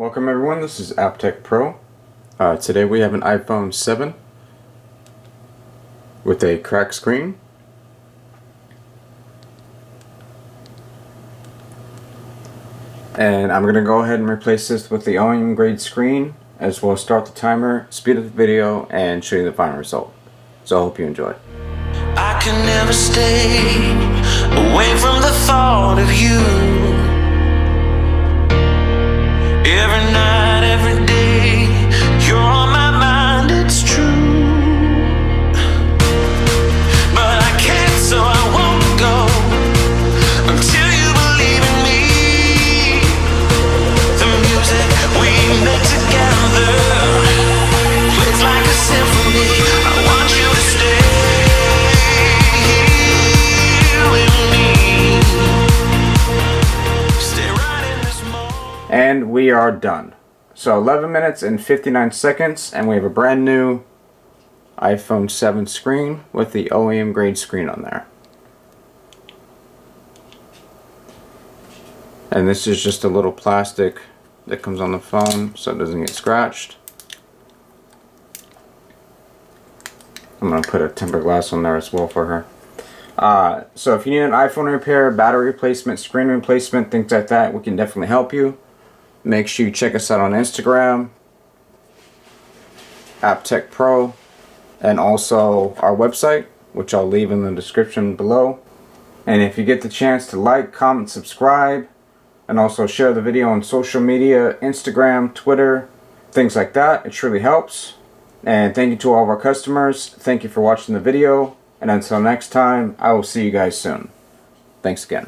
Welcome everyone, this is AppTech Pro. Today we have an iPhone 7 with a cracked screen. And I'm going to go ahead and replace this with the OEM grade screen, as well as start the timer, speed up the video, and show you the final result. So I hope you enjoy. I can never stay away from the thought of you. Every night, every day, you're on my mind, it's true. But I can't, so I won't go until you believe in me. The music we made together plays like a symphony. I want you to stay here with me. Stay right in this moment. And we are done. So 11 minutes and 59 seconds, and we have a brand new iPhone 7 screen with the OEM grade screen on there. And this is just a little plastic that comes on the phone so it doesn't get scratched. I'm going to put a tempered glass on there as well for her. So if you need an iPhone repair, battery replacement, screen replacement, things like that, we can definitely help you. Make sure you check us out on Instagram, AppTech Pro, and also our website, which I'll leave in the description below. And if you get the chance to like, comment, subscribe, and also share the video on social media, Instagram, Twitter, things like that, it truly helps. And thank you to all of our customers. Thank you for watching the video. And until next time, I will see you guys soon. Thanks again.